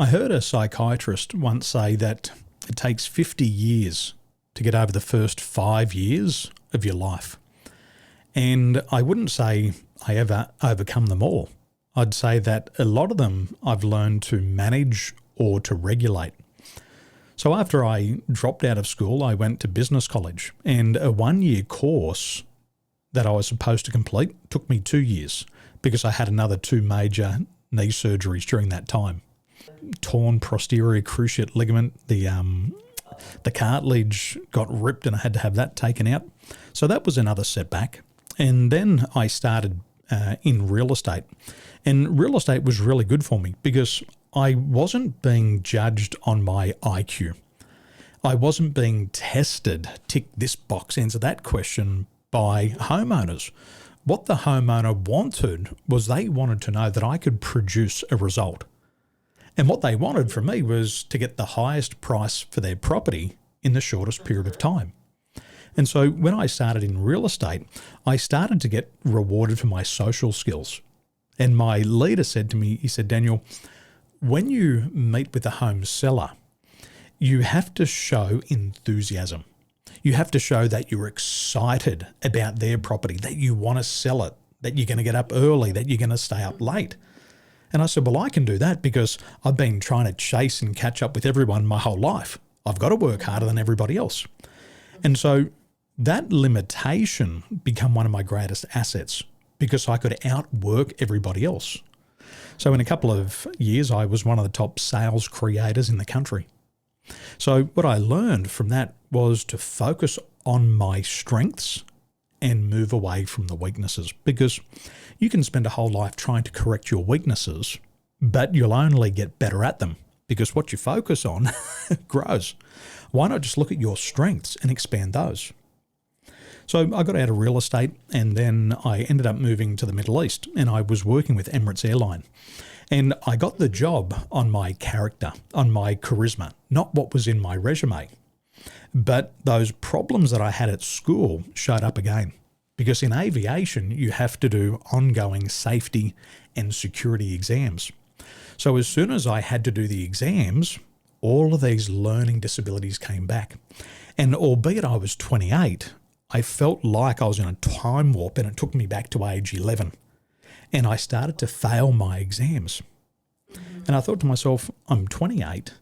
I heard a psychiatrist once say that it takes 50 years to get over the first 5 years of your life. And I wouldn't say I ever overcome them all. I'd say that a lot of them I've learned to manage or to regulate. So after I dropped out of school, I went to business college, and a 1-year course that I was supposed to complete took me 2 years because I had another 2 major knee surgeries during that time. Torn posterior cruciate ligament, the cartilage got ripped and I had to have that taken out. So that was another setback. And then I started in real estate. And real estate was really good for me because I wasn't being judged on my IQ. I wasn't being tested, tick this box, answer that question by homeowners. What the homeowner wanted was they wanted to know that I could produce a result. And what they wanted from me was to get the highest price for their property in the shortest period of time. And so when I started in real estate, I started to get rewarded for my social skills. And my leader said to me, he said, Daniel, when you meet with a home seller, you have to show enthusiasm. You have to show that you're excited about their property, that you want to sell it, that you're going to get up early, that you're going to stay up late. And I said, well, I can do that because I've been trying to chase and catch up with everyone my whole life. I've got to work harder than everybody else. And so that limitation became one of my greatest assets because I could outwork everybody else. So in a couple of years, I was one of the top sales creators in the country. So what I learned from that was to focus on my strengths and move away from the weaknesses, because you can spend a whole life trying to correct your weaknesses, but you'll only get better at them because what you focus on grows. Why not just look at your strengths and expand those? So I got out of real estate and then I ended up moving to the Middle East, and I was working with Emirates Airline. And I got the job on my character, on my charisma, not what was in my resume. But those problems that I had at school showed up again, because in aviation, you have to do ongoing safety and security exams. So as soon as I had to do the exams, all of these learning disabilities came back. And albeit I was 28, I felt like I was in a time warp, and it took me back to age 11. And I started to fail my exams. And I thought to myself, I'm 28,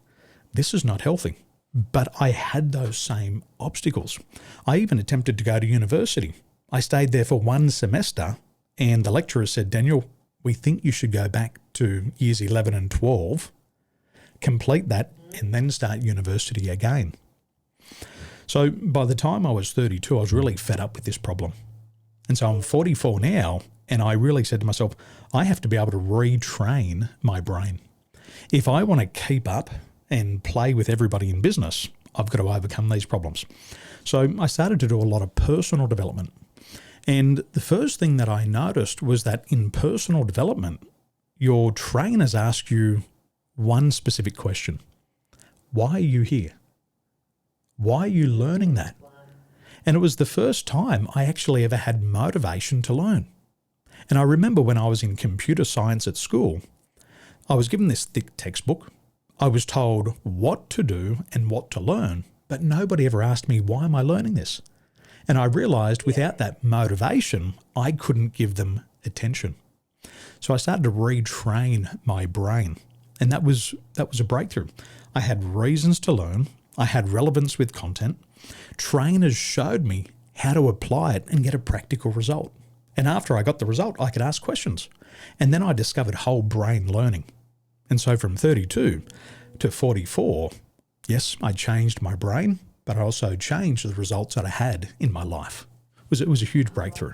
this is not healthy. But I had those same obstacles. I even attempted to go to university. I stayed there for 1 semester, and the lecturer said, Daniel, we think you should go back to years 11 and 12, complete that, and then start university again. So by the time I was 32, I was really fed up with this problem. And so I'm 44 now, and I really said to myself, I have to be able to retrain my brain. If I want to keep up and play with everybody in business, I've got to overcome these problems. So I started to do a lot of personal development. And the first thing that I noticed was that in personal development, your trainers ask you one specific question. Why are you here? Why are you learning that? And it was the first time I actually ever had motivation to learn. And I remember when I was in computer science at school, I was given this thick textbook. I was told what to do and what to learn, but nobody ever asked me, why am I learning this? And I realized without that motivation, I couldn't give them attention. So I started to retrain my brain, and that was a breakthrough. I had reasons to learn. I had relevance with content. Trainers showed me how to apply it and get a practical result. And after I got the result, I could ask questions. And then I discovered whole brain learning. And so from 32 to 44, yes, I changed my brain, but I also changed the results that I had in my life. It was a huge breakthrough.